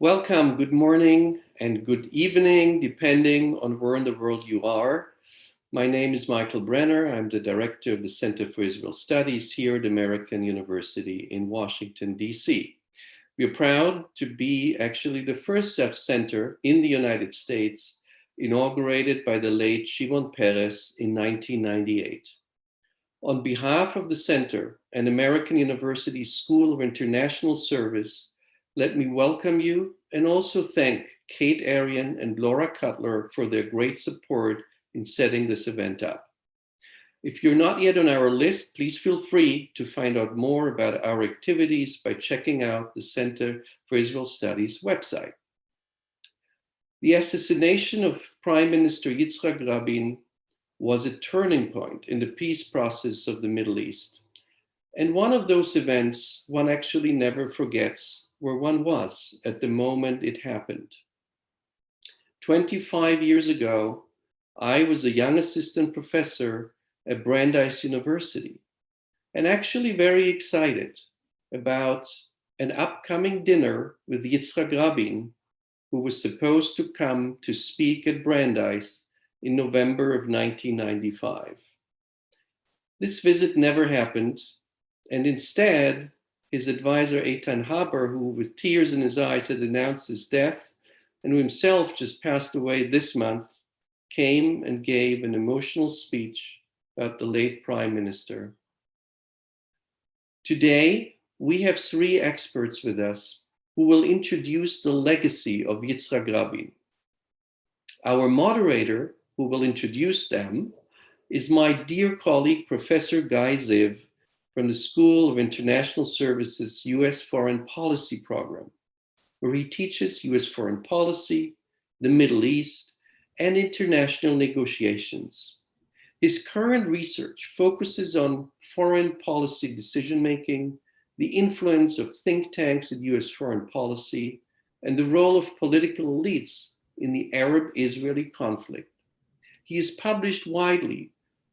Welcome, good morning and good evening, depending on where in the world you are. My name is Michael Brenner. I'm the director of the Center for Israel Studies here at American University in Washington, D.C. We are proud to be actually the first such center in the United States, inaugurated by the late Shimon Peres in 1998. On behalf of the center and American University School of International Service, let me welcome you and also thank Kate Arian and Laura Cutler for their great support in setting this event up. If you're not yet on our list, please feel free to find out more about our activities by checking out the Center for Israel Studies website. The assassination of Prime Minister Yitzhak Rabin was a turning point in the peace process of the Middle East. And one of those events one actually never forgets where one was at the moment it happened. 25 years ago, I was a young assistant professor at Brandeis University, and actually very excited about an upcoming dinner with Yitzhak Rabin, who was supposed to come to speak at Brandeis in November of 1995. This visit never happened, and instead, his advisor Eitan Haber, who with tears in his eyes had announced his death and who himself just passed away this month, came and gave an emotional speech about the late Prime Minister. Today, we have three experts with us who will introduce the legacy of Yitzhak Rabin. Our moderator, who will introduce them, is my dear colleague, Professor Guy Ziv, from the School of International Services U.S. Foreign Policy Program, where he teaches U.S. foreign policy, the Middle East, and international negotiations. His current research focuses on foreign policy decision-making, the influence of think tanks in U.S. foreign policy, and the role of political elites in the Arab-Israeli conflict. He is published widely,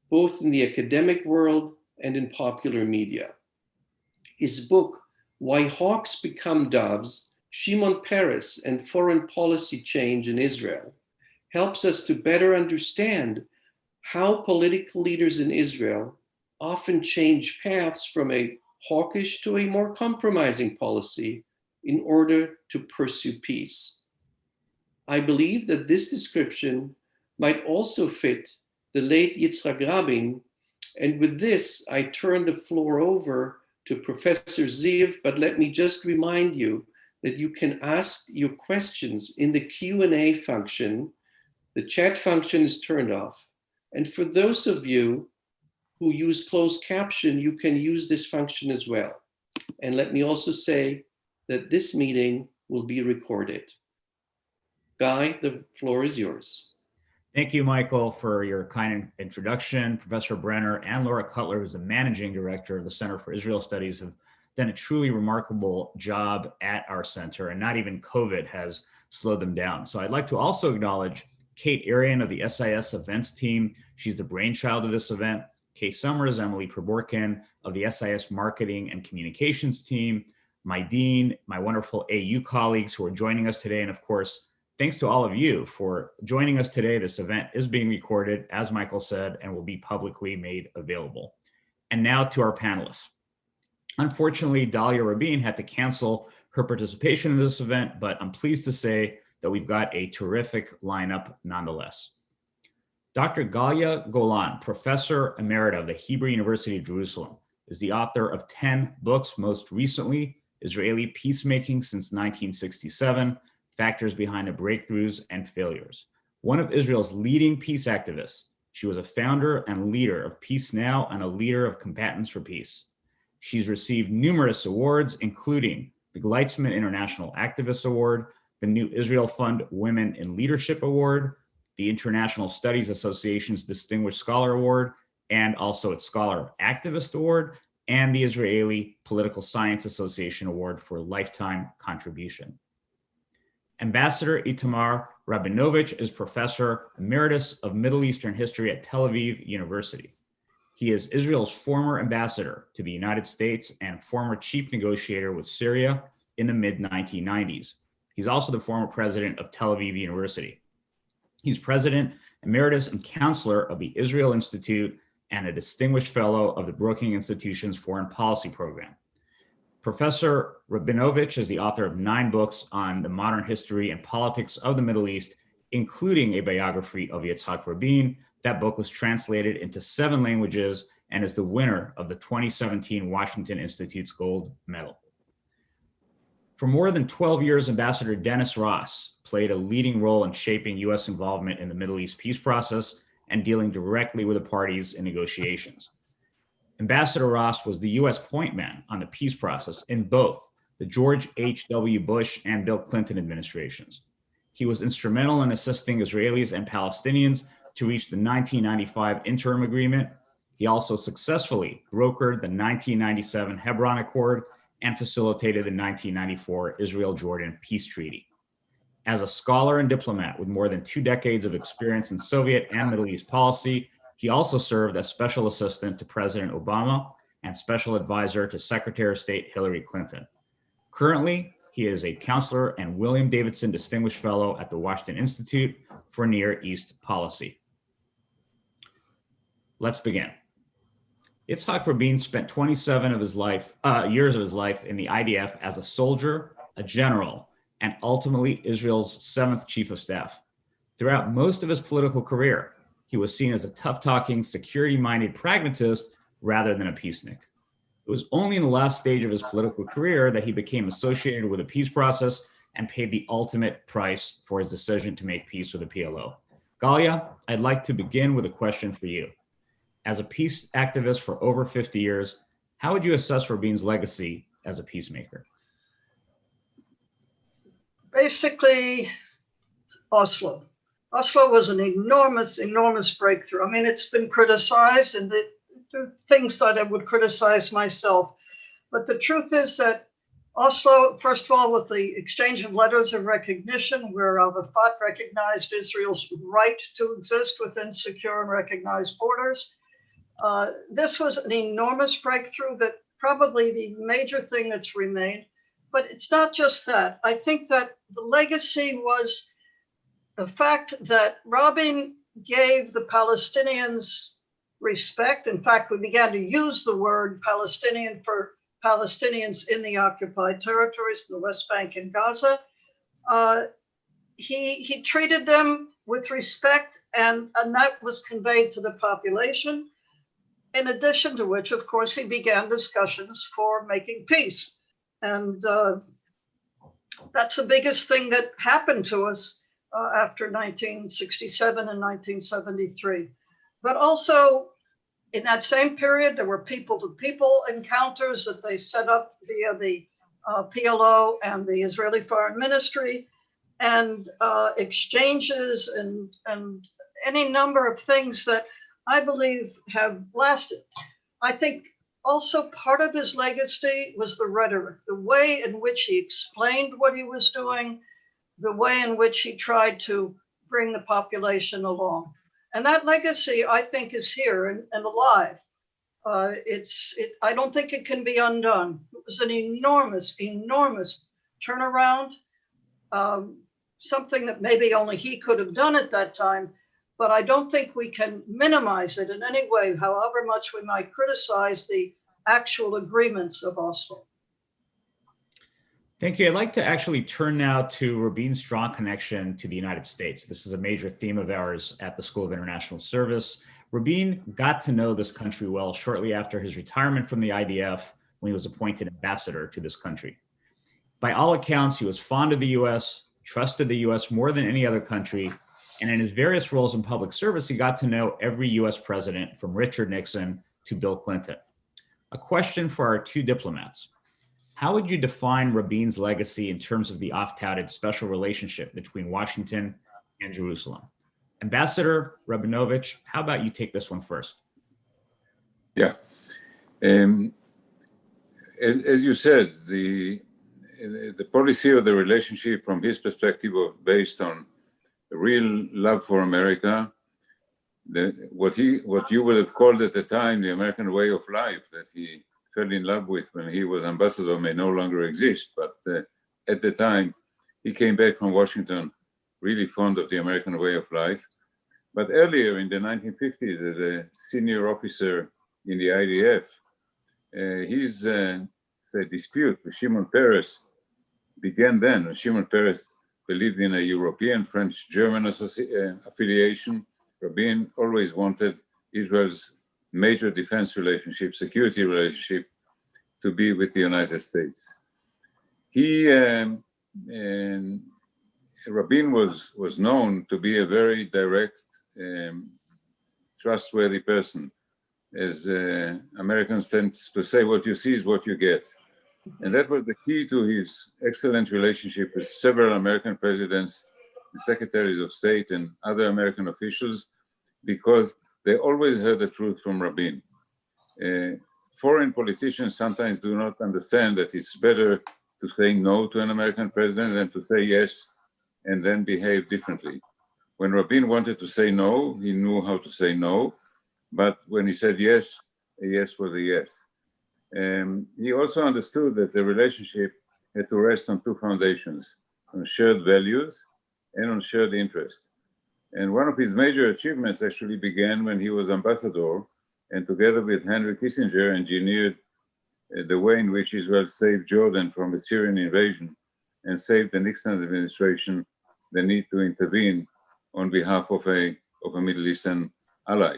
both in the academic world and in popular media. His book, Why Hawks Become Doves, Shimon Peres and Foreign Policy Change in Israel, helps us to better understand how political leaders in Israel often change paths from a hawkish to a more compromising policy in order to pursue peace. I believe that this description might also fit the late Yitzhak Rabin. And with this, I turn the floor over to Professor Ziv, but let me just remind you that you can ask your questions in the Q&A function. The chat function is turned off. And for those of you who use closed caption, you can use this function as well. And let me also say that this meeting will be recorded. Guy, the floor is yours. Thank you, Michael, for your kind introduction. Professor Brenner and Laura Cutler, who's the managing director of the Center for Israel Studies, have done a truly remarkable job at our center, and not even COVID has slowed them down. So I'd like to also acknowledge Kate Arian of the SIS events team. She's the brainchild of this event. Kay Summers, Emily Preborkin of the SIS marketing and communications team, my dean, my wonderful AU colleagues who are joining us today, and of course, thanks to all of you for joining us today. This event is being recorded, as Michael said, and will be publicly made available. And now to our panelists. Unfortunately, Galia Rabin had to cancel her participation in this event, but I'm pleased to say that we've got a terrific lineup nonetheless. Dr. Galia Golan, Professor Emerita of the Hebrew University of Jerusalem, is the author of 10 books, most recently, Israeli Peacemaking Since 1967, Factors Behind the Breakthroughs and Failures. One of Israel's leading peace activists, she was a founder and leader of Peace Now and a leader of Combatants for Peace. She's received numerous awards, including the Gleitzman International Activist Award, the New Israel Fund Women in Leadership Award, the International Studies Association's Distinguished Scholar Award, and also its Scholar Activist Award, and the Israeli Political Science Association Award for Lifetime Contribution. Ambassador Itamar Rabinovich is Professor Emeritus of Middle Eastern History at Tel Aviv University. He is Israel's former ambassador to the United States and former chief negotiator with Syria in the mid-1990s. He's also the former president of Tel Aviv University. He's president emeritus and counselor of the Israel Institute and a distinguished fellow of the Brookings Institution's Foreign Policy Program. Professor Rabinovich is the author of 9 books on the modern history and politics of the Middle East, including a biography of Yitzhak Rabin. That book was translated into 7 languages and is the winner of the 2017 Washington Institute's Gold Medal. For more than 12 years, Ambassador Dennis Ross played a leading role in shaping U.S. involvement in the Middle East peace process and dealing directly with the parties in negotiations. Ambassador Ross was the U.S. point man on the peace process in both the George H.W. Bush and Bill Clinton administrations. He was instrumental in assisting Israelis and Palestinians to reach the 1995 interim agreement. He also successfully brokered the 1997 Hebron Accord and facilitated the 1994 Israel-Jordan Peace Treaty. As a scholar and diplomat with more than 2 decades of experience in Soviet and Middle East policy, he also served as special assistant to President Obama and special advisor to Secretary of State Hillary Clinton. Currently, he is a counselor and William Davidson Distinguished Fellow at the Washington Institute for Near East Policy. Let's begin. Yitzhak Rabin spent 27 of his years of his life in the IDF as a soldier, a general, and ultimately Israel's 7th chief of staff. Throughout most of his political career, he was seen as a tough-talking, security-minded pragmatist rather than a peacenik. It was only in the last stage of his political career that he became associated with the peace process and paid the ultimate price for his decision to make peace with the PLO. Galia, I'd like to begin with a question for you. As a peace activist for over 50 years, how would you assess Rabin's legacy as a peacemaker? Basically, Oslo. Oslo was an enormous, enormous breakthrough. I mean, it's been criticized, and there are things that I would criticize myself. But the truth is that Oslo, first of all, with the exchange of letters of recognition, where Arafat recognized Israel's right to exist within secure and recognized borders, this was an enormous breakthrough, that probably the major thing that's remained. But it's not just that. I think that the legacy was the fact that Rabin gave the Palestinians respect. In fact, we began to use the word Palestinian for Palestinians in the occupied territories, the West Bank and Gaza. He treated them with respect, and that was conveyed to the population. In addition to which, of course, he began discussions for making peace. And that's the biggest thing that happened to us after 1967 and 1973. But also, in that same period, there were people-to-people encounters that they set up via the PLO and the Israeli Foreign Ministry, and exchanges and any number of things that I believe have lasted. I think also part of his legacy was the rhetoric, the way in which he explained what he was doing, the way in which he tried to bring the population along. And that legacy, I think, is here and alive. I don't think it can be undone. It was an enormous, enormous turnaround, something that maybe only he could have done at that time, but I don't think we can minimize it in any way, however much we might criticize the actual agreements of Oslo. Thank you. I'd like to actually turn now to Rabin's strong connection to the United States. This is a major theme of ours at the School of International Service. Rabin got to know this country well shortly after his retirement from the IDF, when he was appointed ambassador to this country. By all accounts, he was fond of the U.S., trusted the U.S. more than any other country, and in his various roles in public service, he got to know every U.S. president from Richard Nixon to Bill Clinton. A question for our 2 diplomats. How would you define Rabin's legacy in terms of the oft-touted special relationship between Washington and Jerusalem? Ambassador Rabinovich, how about you take this one first? Yeah. As you said, the policy of the relationship from his perspective was based on a real love for America, what you would have called at the time the American way of life that he fell in love with when he was ambassador may no longer exist, but at the time he came back from Washington really fond of the American way of life. But earlier in the 1950s, as a senior officer in the IDF, his say, dispute with Shimon Peres began then. Shimon Peres believed in a European, French, German affiliation. Rabin always wanted Israel's major defense relationship, security relationship, to be with the United States. Rabin was known to be a very direct, trustworthy person. As Americans tend to say, what you see is what you get. And that was the key to his excellent relationship with several American presidents, secretaries of state, and other American officials, because they always heard the truth from Rabin. Foreign politicians sometimes do not understand that it's better to say no to an American president than to say yes and then behave differently. When Rabin wanted to say no, he knew how to say no. But when he said yes, a yes was a yes. He also understood that the relationship had to rest on two foundations, on shared values and on shared interest. And one of his major achievements actually began when he was ambassador, and together with Henry Kissinger engineered the way in which Israel saved Jordan from a Syrian invasion and saved the Nixon administration the need to intervene on behalf of a Middle Eastern ally.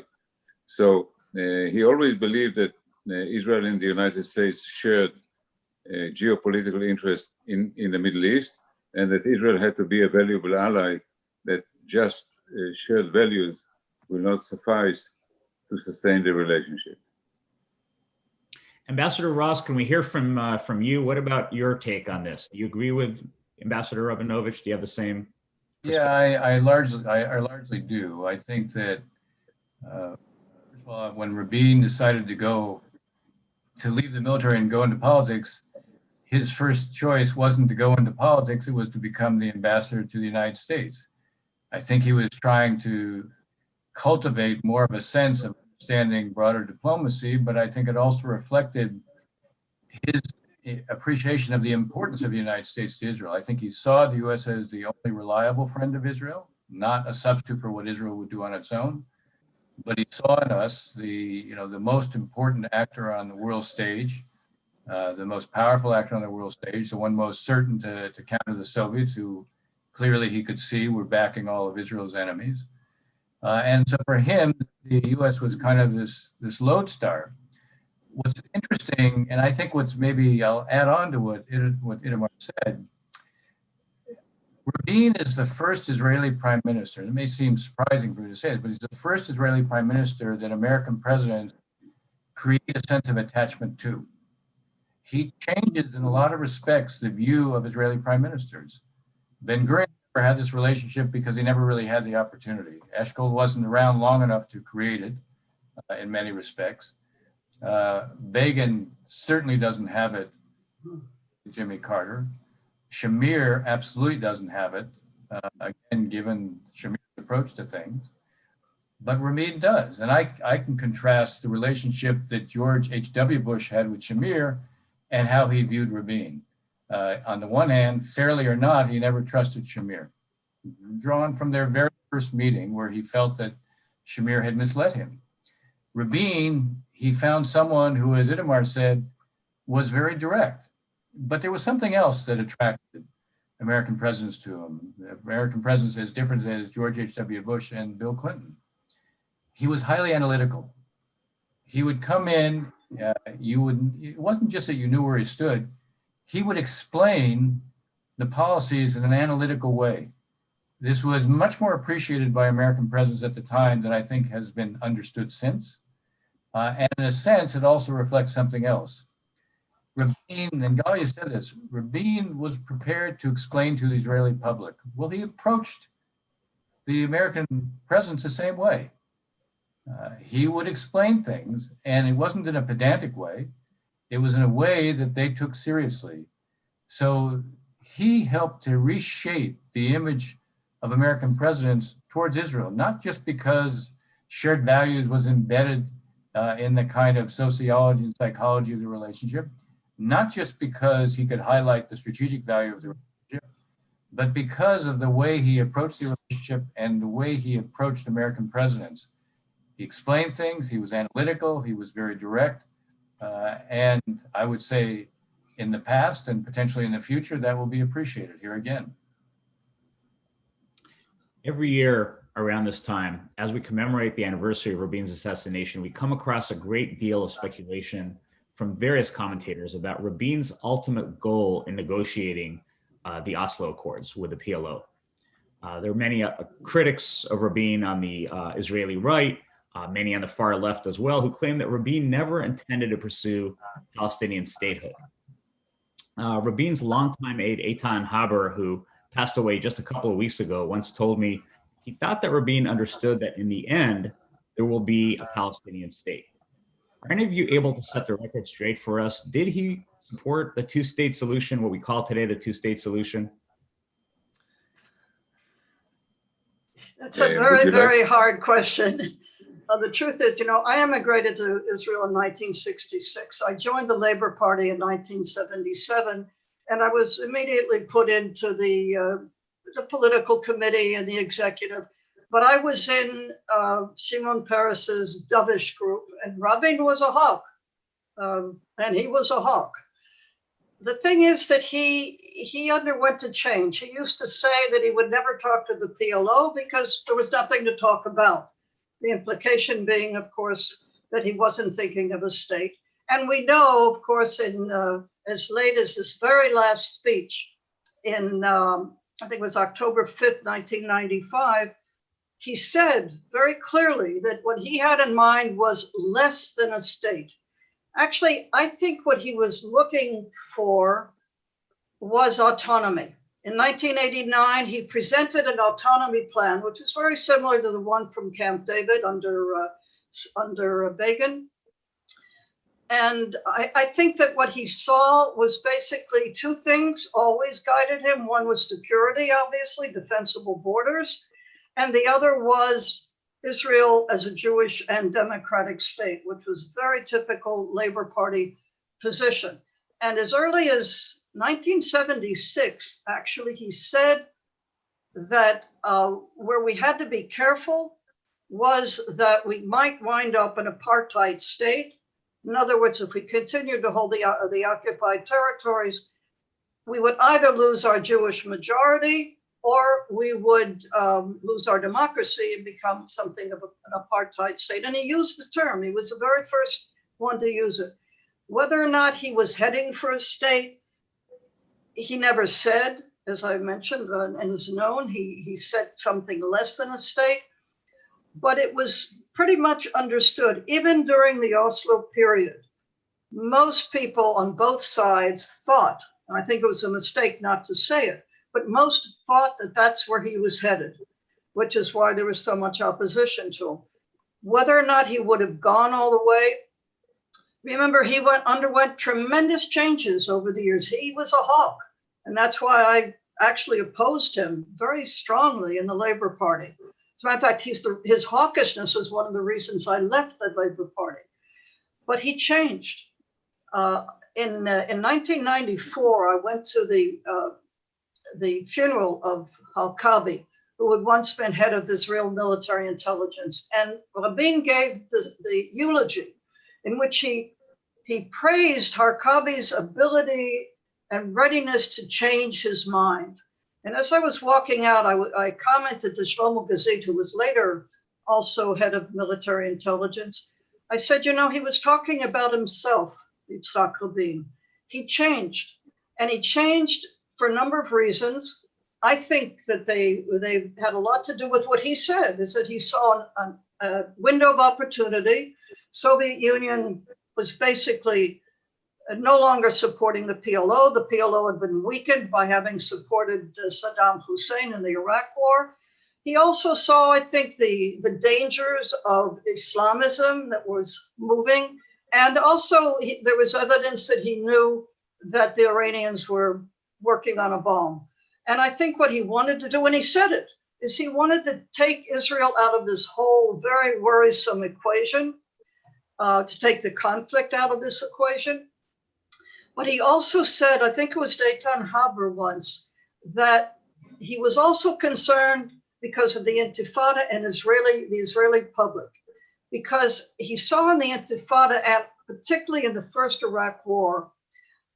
So he always believed that Israel and the United States shared geopolitical interest in the Middle East, and that Israel had to be a valuable ally, that just shared values will not suffice to sustain the relationship. Ambassador Ross, can we hear from you? What about your take on this? Do you agree with Ambassador Rabinovich? Do you have the same perspective? Yeah, I largely do. I think that first of all, when Rabin decided to leave the military and go into politics, his first choice wasn't to go into politics, it was to become the ambassador to the United States. I think he was trying to cultivate more of a sense of understanding broader diplomacy, but I think it also reflected his appreciation of the importance of the United States to Israel. I think he saw the US as the only reliable friend of Israel, not a substitute for what Israel would do on its own. But he saw in us the most important actor on the world stage, the most powerful actor on the world stage, the one most certain to counter the Soviets, who clearly he could see were backing all of Israel's enemies. And so for him, the U.S. was kind of this lodestar. What's interesting, and I think I'll add on to what Itamar said, Rabin is the first Israeli prime minister. It may seem surprising for you to say it, but he's the first Israeli prime minister that American presidents create a sense of attachment to. He changes in a lot of respects the view of Israeli prime ministers. Ben-Gurion never had this relationship because he never really had the opportunity. Eshkol wasn't around long enough to create it in many respects. Begin certainly doesn't have it with Jimmy Carter. Shamir absolutely doesn't have it, again, given Shamir's approach to things. But Rabin does. And I can contrast the relationship that George H.W. Bush had with Shamir and how he viewed Rabin. On the one hand, fairly or not, he never trusted Shamir. Drawn from their very first meeting where he felt that Shamir had misled him. Rabin, he found someone who, as Itamar said, was very direct. But there was something else that attracted American presidents to him. American presidents as different as George H.W. Bush and Bill Clinton. He was highly analytical. He would come in, it wasn't just that you knew where he stood, he would explain the policies in an analytical way. This was much more appreciated by American presidents at the time than I think has been understood since. And in a sense, it also reflects something else. Rabin, and Galia said this, Rabin was prepared to explain to the Israeli public. Well, he approached the American presidents the same way. He would explain things, and it wasn't in a pedantic way. It was in a way that they took seriously. So he helped to reshape the image of American presidents towards Israel, not just because shared values was embedded in the kind of sociology and psychology of the relationship, not just because he could highlight the strategic value of the relationship, But because of the way he approached the relationship and the way he approached American presidents, he explained things, he was analytical, he was very direct. And I would say in the past and potentially in the future, that will be appreciated here again. Every year around this time, as we commemorate the anniversary of Rabin's assassination, we come across a great deal of speculation from various commentators about Rabin's ultimate goal in negotiating the Oslo Accords with the PLO. There are many critics of Rabin on the Israeli right, many on the far left as well, who claim that Rabin never intended to pursue Palestinian statehood. Rabin's longtime aide, Eitan Haber, who passed away just a couple of weeks ago, once told me he thought that Rabin understood that in the end, there will be a Palestinian state. Are any of you able to set the record straight for us? Did he support the two-state solution, what we call today the two-state solution? That's a very, very hard question. The truth is, I immigrated to Israel in 1966. I joined the Labor Party in 1977, and I was immediately put into the political committee and the executive. But I was in Shimon Peres's dovish group, and Rabin was a hawk, and he was a hawk. The thing is that he underwent a change. He used to say that he would never talk to the PLO because there was nothing to talk about. The implication being, of course, that he wasn't thinking of a state. And we know, of course, in as late as this very last speech in, I think it was October 5th, 1995, he said very clearly that what he had in mind was less than a state. Actually, I think what he was looking for was autonomy. In 1989, he presented an autonomy plan, which is very similar to the one from Camp David under Begin. And I think that what he saw was basically two things always guided him. One was security, obviously, defensible borders. And the other was Israel as a Jewish and democratic state, which was very typical Labor Party position. And as early as 1976, actually, he said that where we had to be careful was that we might wind up an apartheid state. In other words, if we continued to hold the occupied territories, we would either lose our Jewish majority or we would lose our democracy and become something of an apartheid state. And he used the term. He was the very first one to use it. Whether or not he was heading for a state, he never said, as I mentioned, and is known, he said something less than a state. But it was pretty much understood, even during the Oslo period. Most people on both sides thought, and I think it was a mistake not to say it, but most thought that that's where he was headed, which is why there was so much opposition to him. Whether or not he would have gone all the way, remember, he underwent tremendous changes over the years. He was a hawk, and that's why I actually opposed him very strongly in the Labor Party. As a matter of fact, his hawkishness is one of the reasons I left the Labor Party. But he changed. In 1994, I went to the funeral of Al-Kabi, who had once been head of Israel military intelligence. And Rabin gave the eulogy in which he praised Harkabi's ability and readiness to change his mind. And as I was walking out, I commented to Shlomo Gazit, who was later also head of military intelligence. I said, he was talking about himself, Yitzhak Rabin. He changed, and he changed for a number of reasons. I think that they had a lot to do with what he said, is that he saw a window of opportunity. Soviet Union was basically no longer supporting the PLO. The PLO had been weakened by having supported Saddam Hussein in the Iraq War. He also saw, I think, the dangers of Islamism that was moving. And also there was evidence that he knew that the Iranians were working on a bomb. And I think what he wanted to do, and he said it, is he wanted to take Israel out of this whole very worrisome equation, to take the conflict out of this equation. But he also said, I think it was Eitan Haber once, that he was also concerned because of the Intifada and the Israeli public, because he saw in the Intifada, and particularly in the first Iraq War,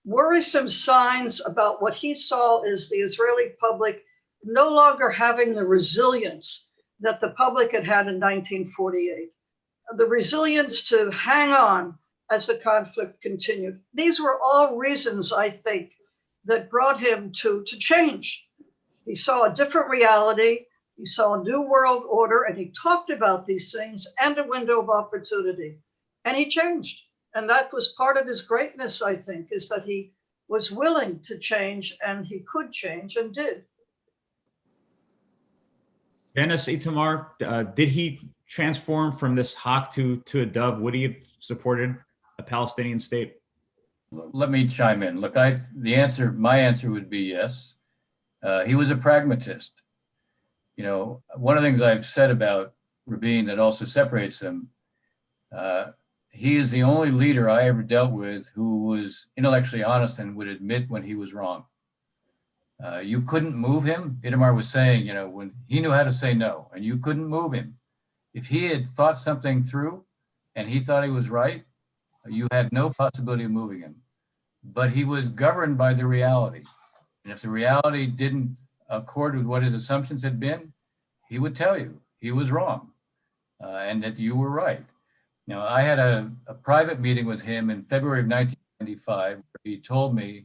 worrisome signs about what he saw as the Israeli public no longer having the resilience that the public had had in 1948, the resilience to hang on as the conflict continued. These were all reasons, I think, that brought him to change. He saw a different reality, he saw a new world order, and he talked about these things and a window of opportunity. And he changed. And that was part of his greatness, I think, is that he was willing to change, and he could change and did. Dennis, Itamar, did he transform from this hawk to a dove? Would he have supported a Palestinian state? Let me chime in. Look, my answer would be yes. He was a pragmatist. You know, one of the things I've said about Rabin that also separates him, he is the only leader I ever dealt with who was intellectually honest and would admit when he was wrong. You couldn't move him. Itamar was saying, you know, when he knew how to say no, and you couldn't move him. If he had thought something through and he thought he was right, you had no possibility of moving him. But he was governed by the reality. And if the reality didn't accord with what his assumptions had been, he would tell you he was wrong and that you were right. Now, I had a private meeting with him in February of 1995, where he told me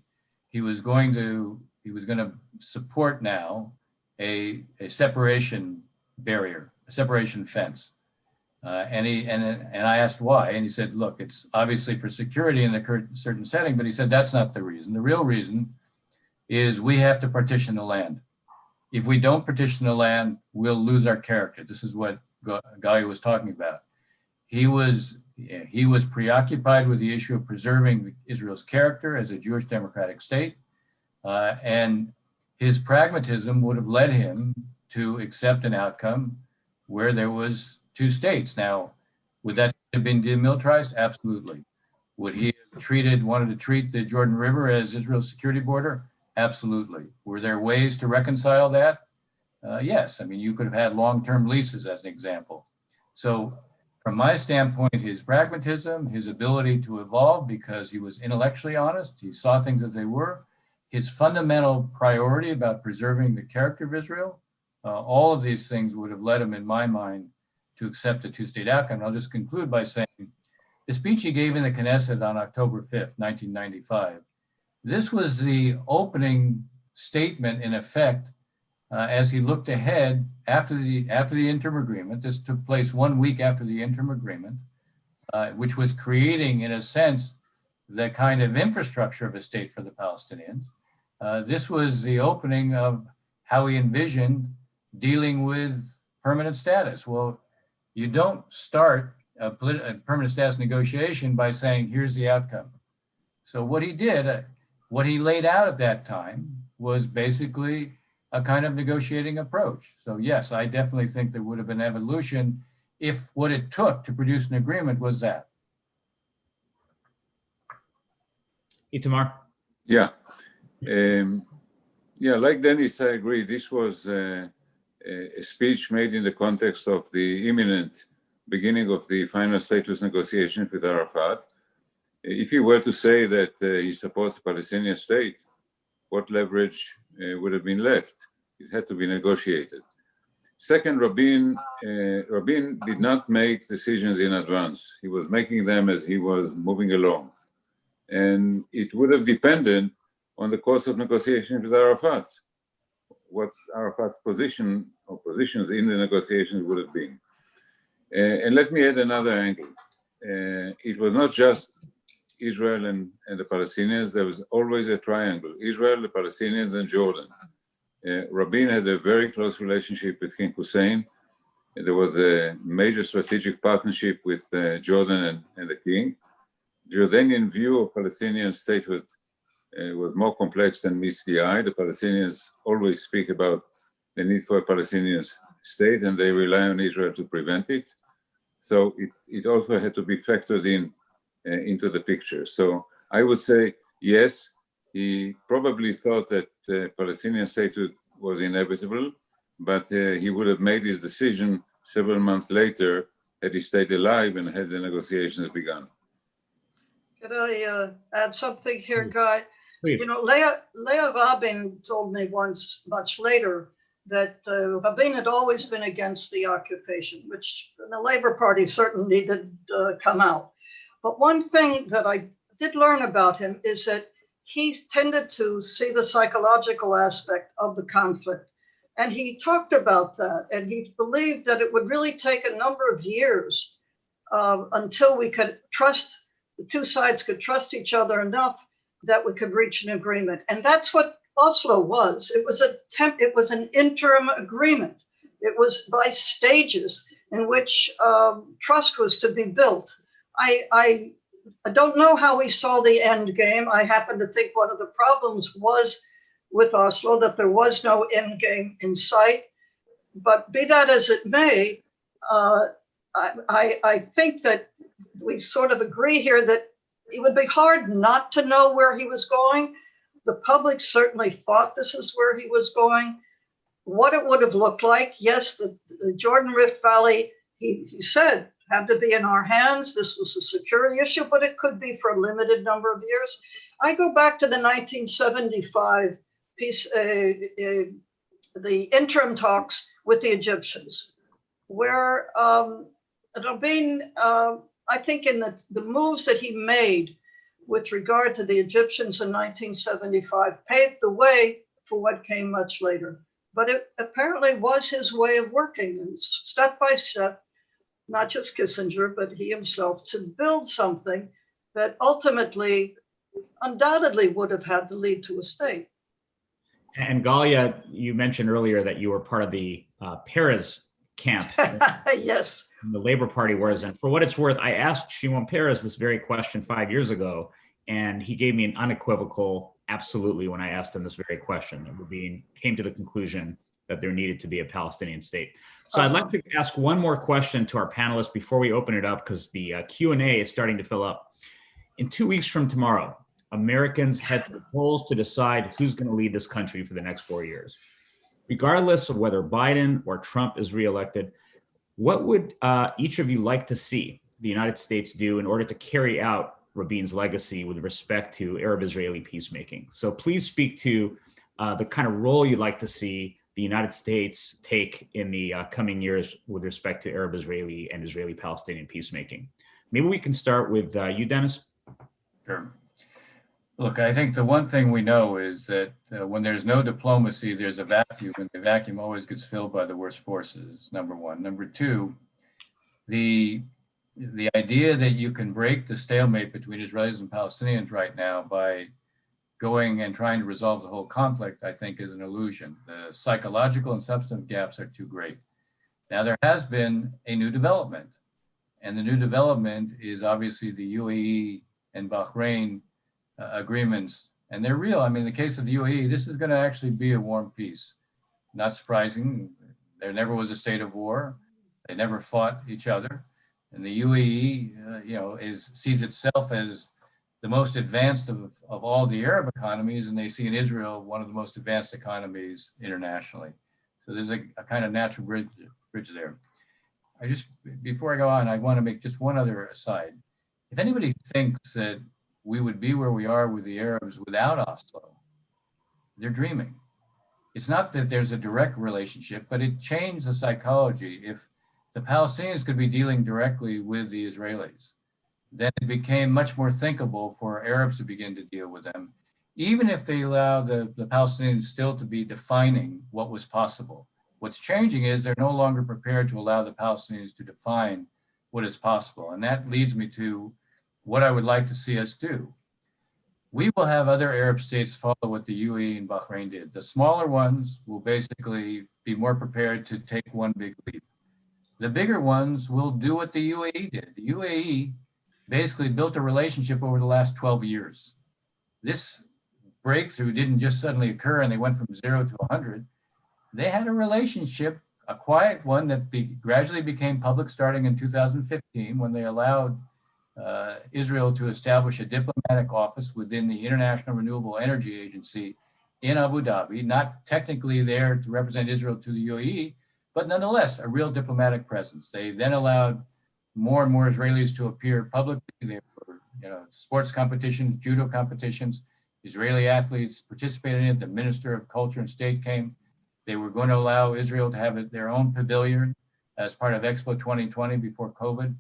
he was going to support now a separation barrier, a separation fence. And I asked why, and he said, look, it's obviously for security in a certain setting, but he said, that's not the reason. The real reason is we have to partition the land. If we don't partition the land, we'll lose our character. This is what Galia was talking about. He was preoccupied with the issue of preserving Israel's character as a Jewish democratic state. And his pragmatism would have led him to accept an outcome where there was two states. Now, would that have been demilitarized? Absolutely. Would he have wanted to treat the Jordan River as Israel's security border? Absolutely. Were there ways to reconcile that? Yes. I mean, you could have had long-term leases as an example. So from my standpoint, his pragmatism, his ability to evolve because he was intellectually honest, he saw things as they were, his fundamental priority about preserving the character of Israel, all of these things would have led him, in my mind, to accept a two-state outcome. And I'll just conclude by saying the speech he gave in the Knesset on October 5th, 1995, this was the opening statement, in effect, as he looked ahead after the interim agreement. This took place 1 week after the interim agreement, which was creating, in a sense, the kind of infrastructure of a state for the Palestinians. This was the opening of how he envisioned dealing with permanent status. Well, you don't start a permanent status negotiation by saying, here's the outcome. So what he did, what he laid out at that time was basically a kind of negotiating approach. So yes, I definitely think there would have been evolution if what it took to produce an agreement was that. Itamar? Yeah. Like Dennis, I agree. This was a speech made in the context of the imminent beginning of the final status negotiations with Arafat. If he were to say that he supports a Palestinian state, what leverage would have been left? It had to be negotiated. Second, Rabin did not make decisions in advance. He was making them as he was moving along. And it would have depended on the course of negotiations with Arafat, what Arafat's position or positions in the negotiations would have been. And let me add another angle. It was not just Israel and the Palestinians. There was always a triangle: Israel, the Palestinians, and Jordan. Rabin had a very close relationship with King Hussein. There was a major strategic partnership with Jordan and the king. Jordanian view of Palestinian statehood was more complex than meets the eye. The Palestinians always speak about the need for a Palestinian state, and they rely on Israel to prevent it. So it also had to be factored in into the picture. So I would say, yes, he probably thought that Palestinian statehood was inevitable, but he would have made his decision several months later had he stayed alive and had the negotiations begun. Could I add something here, Guy? Please. You know, Leah Rabin told me once, much later, that Rabin had always been against the occupation, which the Labor Party certainly did come out. But one thing that I did learn about him is that he tended to see the psychological aspect of the conflict. And he talked about that, and he believed that it would really take a number of years until we could trust, the two sides could trust each other enough that we could reach an agreement. And that's what Oslo was. It was an interim agreement. It was by stages in which trust was to be built. I don't know how we saw the end game. I happen to think one of the problems was with Oslo that there was no end game in sight. But be that as it may, I think that we sort of agree here that it would be hard not to know where he was going. The public certainly thought this is where he was going. What it would have looked like, yes, the Jordan Rift Valley, he said, had to be in our hands. This was a security issue, but it could be for a limited number of years. I go back to the 1975 peace, the interim talks with the Egyptians, where Rabin, I think in the moves that he made with regard to the Egyptians in 1975 paved the way for what came much later. But it apparently was his way of working, and step by step, not just Kissinger, but he himself, to build something that ultimately, undoubtedly would have had to lead to a state. And Galia, you mentioned earlier that you were part of the Peres camp. Yes. The Labor Party was. And for what it's worth, I asked Shimon Peres this very question 5 years ago, and he gave me an unequivocal absolutely when I asked him this very question. Rabin came to the conclusion that there needed to be a Palestinian state. So I'd like to ask one more question to our panelists before we open it up, because the Q&A is starting to fill up. In 2 weeks from tomorrow, Americans head to the polls to decide who's going to lead this country for the next 4 years. Regardless of whether Biden or Trump is reelected, what would each of you like to see the United States do in order to carry out Rabin's legacy with respect to Arab-Israeli peacemaking? So please speak to the kind of role you'd like to see the United States take in the coming years with respect to Arab-Israeli and Israeli-Palestinian peacemaking. Maybe we can start with you, Dennis. Sure. Look, I think the one thing we know is that when there's no diplomacy, there's a vacuum, and the vacuum always gets filled by the worst forces, number one. Number two, the idea that you can break the stalemate between Israelis and Palestinians right now by going and trying to resolve the whole conflict, I think, is an illusion. The psychological and substantive gaps are too great. Now, there has been a new development, and the new development is obviously the Uae and Bahrain agreements, and they're real. I mean, in the case of the UAE, this is going to actually be a warm peace. Not surprising. There never was a state of war. They never fought each other. And the UAE, sees itself as the most advanced of all the Arab economies, and they see in Israel one of the most advanced economies internationally. So there's a kind of natural bridge there. Before I go on, I want to make just one other aside. If anybody thinks that we would be where we are with the Arabs without Oslo, they're dreaming. It's not that there's a direct relationship, but it changed the psychology. If the Palestinians could be dealing directly with the Israelis, then it became much more thinkable for Arabs to begin to deal with them, even if they allow the Palestinians still to be defining what was possible. What's changing is they're no longer prepared to allow the Palestinians to define what is possible. And that leads me to what I would like to see us do. We will have other Arab states follow what the UAE and Bahrain did. The smaller ones will basically be more prepared to take one big leap. The bigger ones will do what the UAE did. The UAE basically built a relationship over the last 12 years. This breakthrough didn't just suddenly occur and they went from 0 to 100. They had a relationship, a quiet one that gradually became public starting in 2015 when they allowed Israel to establish a diplomatic office within the International Renewable Energy Agency in Abu Dhabi, not technically there to represent Israel to the UAE, but nonetheless, a real diplomatic presence. They then allowed more and more Israelis to appear publicly. There were, sports competitions, judo competitions. Israeli athletes participated in it. The Minister of Culture and State came. They were going to allow Israel to have their own pavilion as part of Expo 2020 before COVID.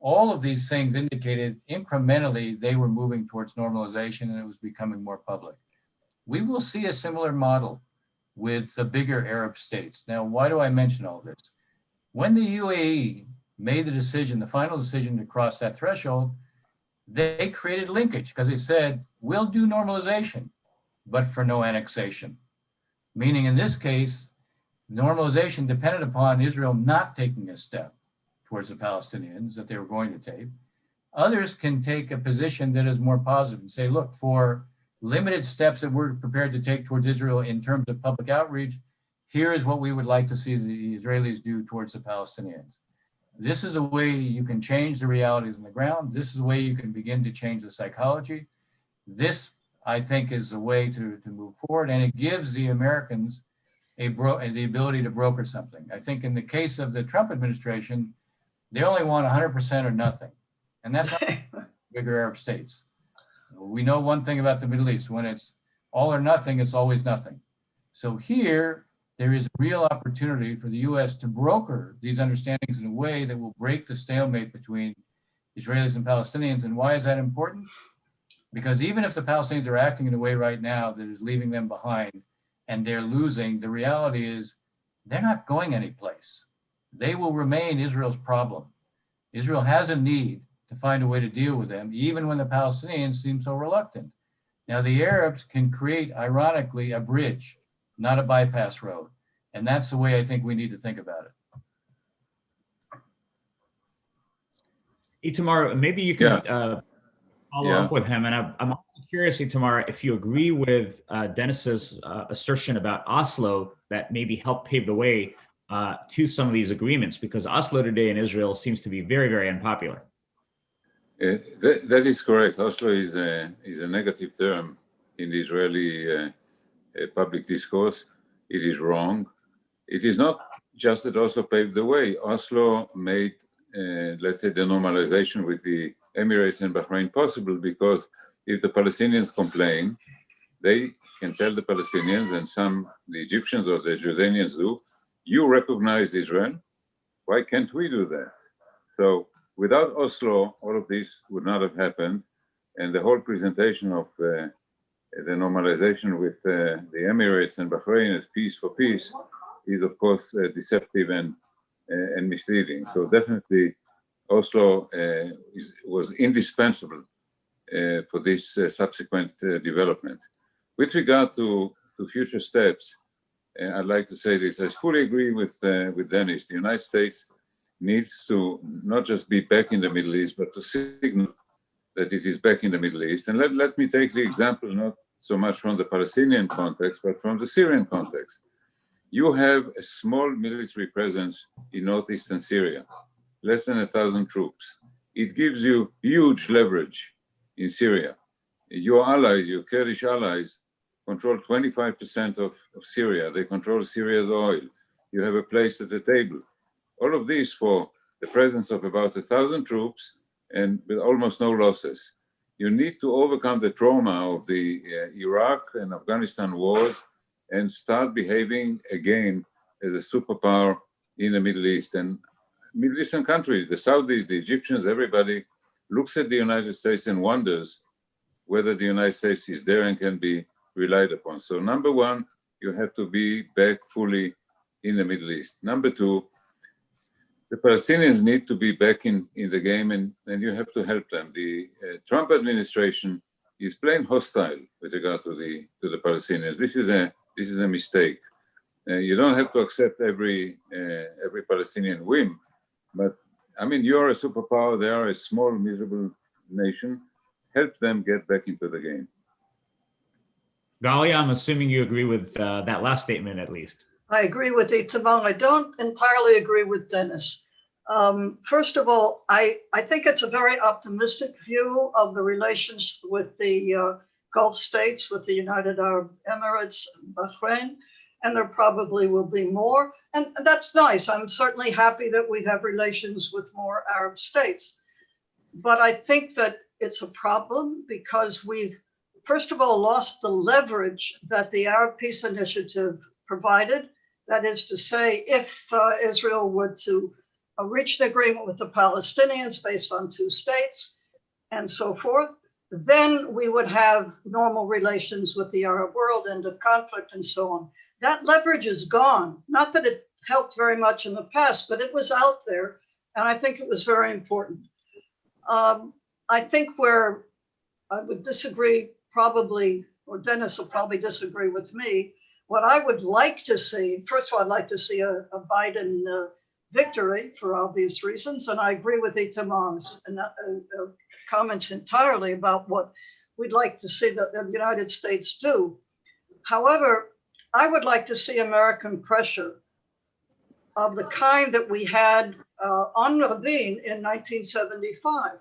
All of these things indicated incrementally they were moving towards normalization and it was becoming more public. We will see a similar model with the bigger Arab states. Now, why do I mention all this? When the UAE made the decision, the final decision to cross that threshold, they created linkage because they said, we'll do normalization, but for no annexation. Meaning in this case, normalization depended upon Israel not taking a step towards the Palestinians that they were going to take. Others can take a position that is more positive and say, look, for limited steps that we're prepared to take towards Israel in terms of public outreach, here is what we would like to see the Israelis do towards the Palestinians. This is a way you can change the realities on the ground. This is a way you can begin to change the psychology. This, I think, is a way to move forward, and it gives the Americans the ability to broker something. I think in the case of the Trump administration, they only want 100% or nothing, and that's not bigger Arab states. We know one thing about the Middle East: when it's all or nothing, it's always nothing. So here, there is a real opportunity for the U.S. to broker these understandings in a way that will break the stalemate between Israelis and Palestinians. And why is that important? Because even if the Palestinians are acting in a way right now that is leaving them behind and they're losing, the reality is they're not going anyplace. They will remain Israel's problem. Israel has a need to find a way to deal with them, even when the Palestinians seem so reluctant. Now, the Arabs can create, ironically, a bridge, not a bypass road. And that's the way I think we need to think about it. Itamar, maybe you can follow up with him. And I'm also curious, Itamar, if you agree with Dennis's assertion about Oslo that maybe helped pave the way to some of these agreements, because Oslo today in Israel seems to be very, very unpopular. That is correct. Oslo is a negative term in the Israeli public discourse. It is wrong. It is not just that Oslo paved the way. Oslo made, let's say, the normalization with the Emirates and Bahrain possible, because if the Palestinians complain, they can tell the Palestinians, and the Egyptians or the Jordanians do, you recognize Israel. Why can't we do that? So without Oslo, all of this would not have happened. And the whole presentation of the normalization with the Emirates and Bahrain as peace for peace is, of course, deceptive and misleading. So definitely Oslo was indispensable for this subsequent development. With regard to future steps, I'd like to say this. I fully agree with Dennis. The United States needs to not just be back in the Middle East, but to signal that it is back in the Middle East. And let me take the example, not so much from the Palestinian context, but from the Syrian context. You have a small military presence in northeastern Syria, less than 1,000 troops. It gives you huge leverage in Syria. Your allies, your Kurdish allies, control 25% of Syria. They control Syria's oil. You have a place at the table. All of this for the presence of about 1,000 troops and with almost no losses. You need to overcome the trauma of the Iraq and Afghanistan wars and start behaving again as a superpower in the Middle East. And Middle Eastern countries, the Saudis, the Egyptians, everybody looks at the United States and wonders whether the United States is there and can be relied upon. So number one, you have to be back fully in the Middle East. Number two, the Palestinians need to be back in the game, and you have to help them. The Trump administration is plain hostile with regard to the Palestinians. This is a mistake. You don't have to accept every Palestinian whim, but I mean, you're a superpower. They are a small, miserable nation. Help them get back into the game. Galia, I'm assuming you agree with that last statement, at least. I agree with Itamar. I don't entirely agree with Dennis. First of all, I think it's a very optimistic view of the relations with the Gulf states with the United Arab Emirates and Bahrain, and there probably will be more. And that's nice. I'm certainly happy that we have relations with more Arab states. But I think that it's a problem because we've, first of all, lost the leverage that the Arab Peace Initiative provided. That is to say, if Israel were to reach an agreement with the Palestinians based on 2 states and so forth, then we would have normal relations with the Arab world, end of conflict, and so on. That leverage is gone. Not that it helped very much in the past, but it was out there, and I think it was very important. I think where I would disagree probably, or Dennis will probably disagree with me, what I would like to see, first of all, I'd like to see a Biden victory for obvious reasons, and I agree with Itamar's comments entirely about what we'd like to see the United States do. However, I would like to see American pressure of the kind that we had on Rabin in 1975.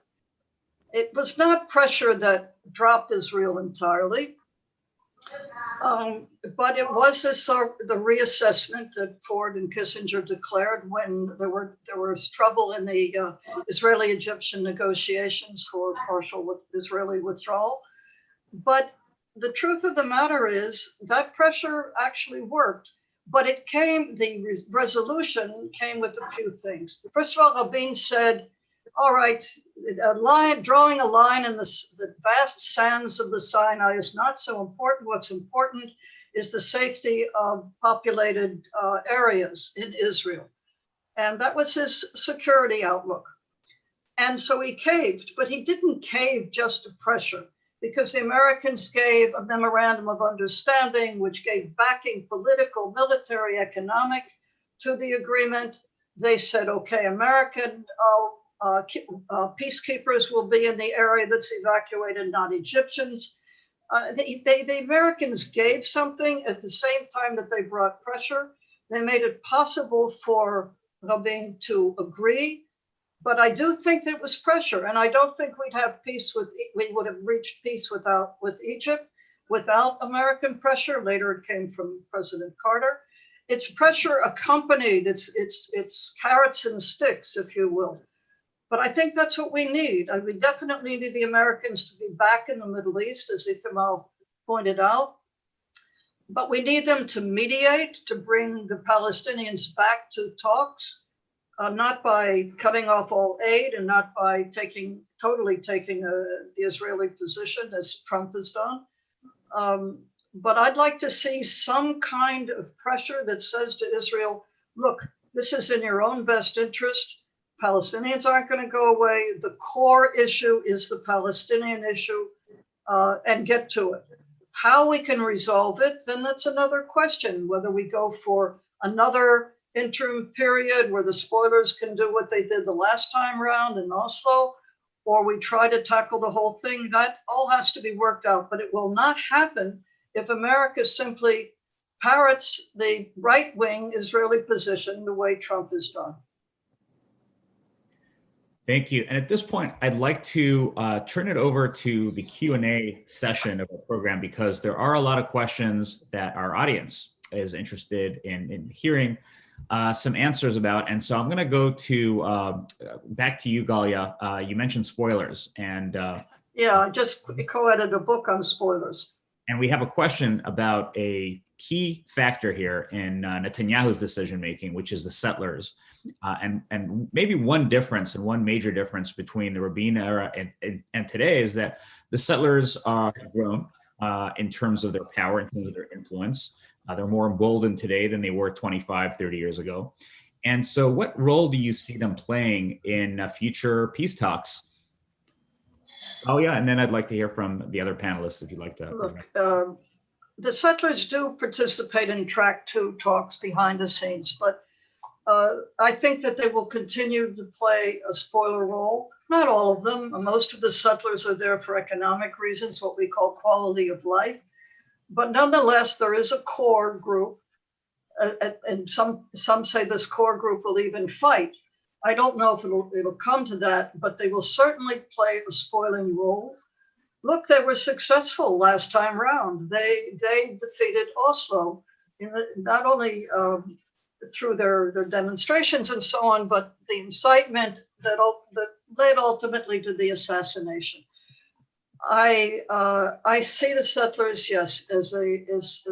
It was not pressure that dropped Israel entirely, but it was the reassessment that Ford and Kissinger declared when there was trouble in the Israeli-Egyptian negotiations for partial Israeli withdrawal. But the truth of the matter is that pressure actually worked, but the resolution came with a few things. First of all, Rabin said, all right, drawing a line in the vast sands of the Sinai is not so important. What's important is the safety of populated areas in Israel. And that was his security outlook. And so he caved, but he didn't cave just to pressure, because the Americans gave a memorandum of understanding, which gave backing, political, military, economic, to the agreement. They said, okay, American peacekeepers will be in the area that's evacuated, not Egyptians. The Americans gave something at the same time that they brought pressure. They made it possible for Rabin to agree. But I do think that it was pressure, and I don't think we would have reached peace with Egypt without American pressure. Later, it came from President Carter. It's pressure accompanied. It's carrots and sticks, if you will. But I think that's what we need. We definitely need the Americans to be back in the Middle East, as Itamar pointed out. But we need them to mediate, to bring the Palestinians back to talks. Not by cutting off all aid and not by totally taking the Israeli position as Trump has done. But I'd like to see some kind of pressure that says to Israel, look, this is in your own best interest. Palestinians aren't going to go away. The core issue is the Palestinian issue, and get to it. How we can resolve it, then that's another question, whether we go for another interim period where the spoilers can do what they did the last time around in Oslo, or we try to tackle the whole thing. That all has to be worked out, but it will not happen if America simply parrots the right-wing Israeli position the way Trump has done. Thank you. And at this point, I'd like to turn it over to the Q&A session of our program, because there are a lot of questions that our audience is interested in hearing some answers about. And so I'm going to go to back to you, Galia. You mentioned spoilers, and yeah, I just co-edited a book on spoilers. And we have a question about a key factor here in Netanyahu's decision making, which is the settlers, and maybe one difference and one major difference between the Rabin era and today is that the settlers have grown in terms of their power, in terms of their influence. They're more emboldened today than they were 25, 30 years ago. And so what role do you see them playing in future peace talks? Oh, yeah. And then I'd like to hear from the other panelists, if you'd like to. Look, the settlers do participate in track 2 talks behind the scenes, but I think that they will continue to play a spoiler role. Not all of them. Most of the settlers are there for economic reasons, what we call quality of life. But nonetheless, there is a core group, and some say this core group will even fight. I don't know if it'll come to that, but they will certainly play a spoiling role. look, they were successful last time round. They defeated Oslo, not only through their demonstrations and so on, but the incitement that led ultimately to the assassination. I see the settlers, yes, as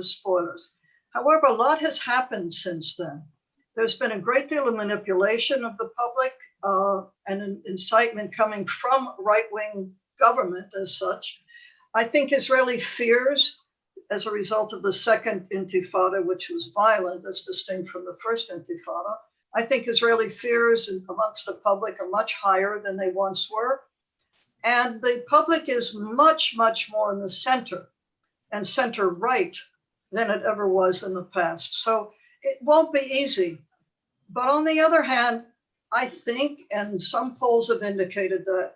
spoilers. However, a lot has happened since then. There's been a great deal of manipulation of the public and an incitement coming from right-wing government as such. I think Israeli fears, as a result of the second intifada, which was violent as distinct from the first intifada, I think Israeli fears amongst the public are much higher than they once were. And the public is much, much more in the center and center right than it ever was in the past. So it won't be easy. But on the other hand, I think, and some polls have indicated that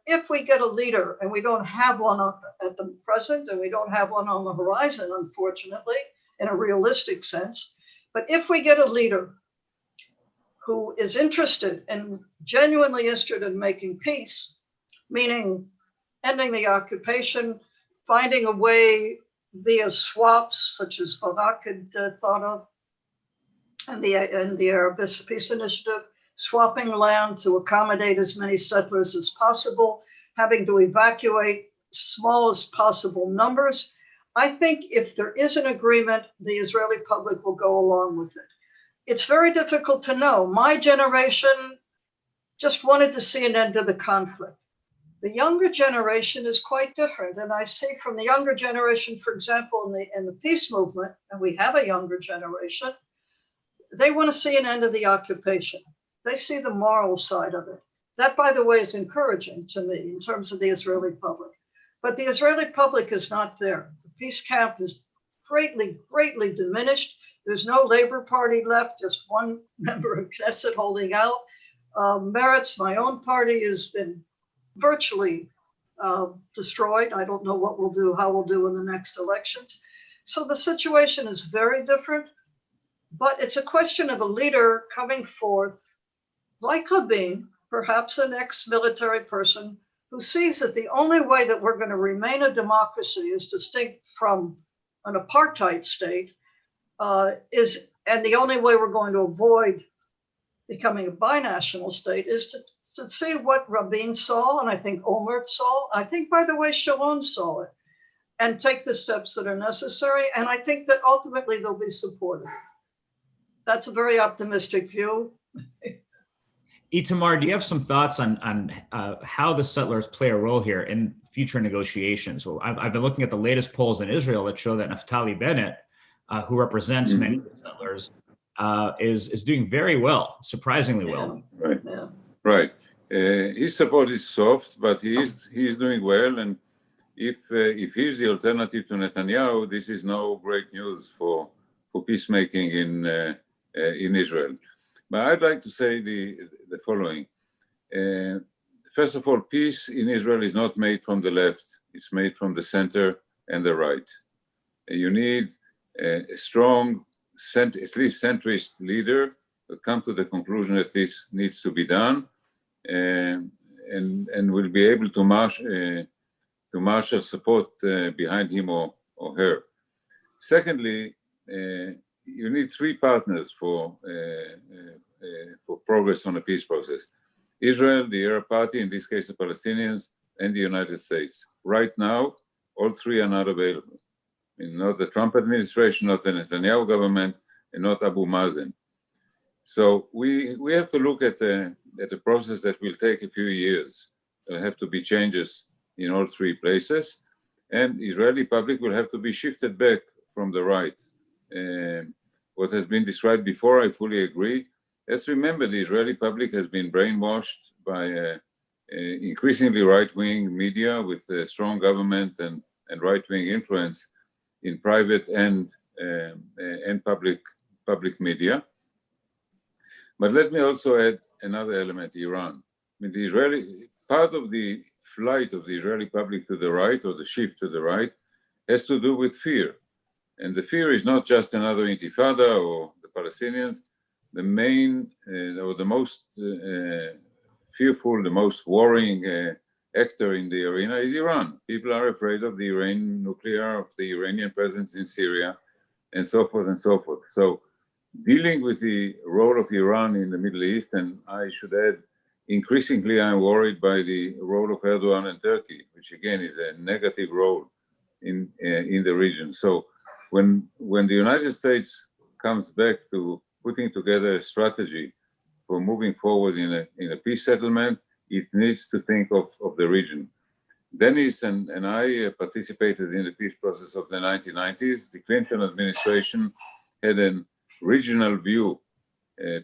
if we get a leader, and we don't have one at the present, and we don't have one on the horizon, unfortunately, in a realistic sense, but if we get a leader who is interested and genuinely interested in making peace, meaning ending the occupation, finding a way via swaps, such as Barak had thought of, and the Arab Peace Initiative, swapping land to accommodate as many settlers as possible, having to evacuate smallest possible numbers. I think if there is an agreement, the Israeli public will go along with it. It's very difficult to know. My generation just wanted to see an end to the conflict. The younger generation is quite different. And I see from the younger generation, for example, in the peace movement, and we have a younger generation, they want to see an end of the occupation. They see the moral side of it. That, by the way, is encouraging to me in terms of the Israeli public. But the Israeli public is not there. The peace camp is greatly, greatly diminished. There's no Labor Party left, just one member of Knesset holding out. Meretz, my own party, has been virtually destroyed. I don't know how we'll do in the next elections. So the situation is very different, but it's a question of a leader coming forth like Rabin, perhaps an ex-military person who sees that the only way that we're going to remain a democracy is distinct from an apartheid state and the only way we're going to avoid becoming a binational state is to see what Rabin saw, and I think Olmert saw. I think, by the way, Sharon saw it, and take the steps that are necessary. And I think that ultimately they'll be supported. That's a very optimistic view. Itamar, do you have some thoughts on how the settlers play a role here in future negotiations? Well, I've been looking at the latest polls in Israel that show that Naftali Bennett, who represents many of the settlers, is doing very well, surprisingly well. Right. Yeah. Right. His support is soft, but he is doing well. And if he's the alternative to Netanyahu, this is no great news for peacemaking in Israel. But I'd like to say the following. First of all, peace in Israel is not made from the left. It's made from the center and the right. You need a strong, at least centrist leader that come to the conclusion that this needs to be done and will be able to marshal support behind him or her. Secondly, you need three partners for progress on a peace process. Israel, the Arab Party, in this case the Palestinians, and the United States. Right now, all three are not available. Not the Trump administration, not the Netanyahu government, and not Abu Mazen. So we have to look at a process that will take a few years. There have to be changes in all three places, and Israeli public will have to be shifted back from the right. What has been described before, I fully agree. Let's remember the Israeli public has been brainwashed by increasingly right-wing media with a strong government and right-wing influence in private and public media. But let me also add another element, Iran. I mean, part of the flight of the Israeli public to the right, or the shift to the right, has to do with fear. And the fear is not just another intifada or the Palestinians. The main or the most fearful, the most worrying actor in the arena is Iran. People are afraid of the Iranian nuclear, of the Iranian presence in Syria, and so forth and so forth. So dealing with the role of Iran in the Middle East, and I should add, increasingly I'm worried by the role of Erdogan and Turkey, which again is a negative role in the region. So when the United States comes back to putting together a strategy for moving forward in a peace settlement, it needs to think of the region. Dennis and I participated in the peace process of the 1990s. The Clinton administration had a regional view.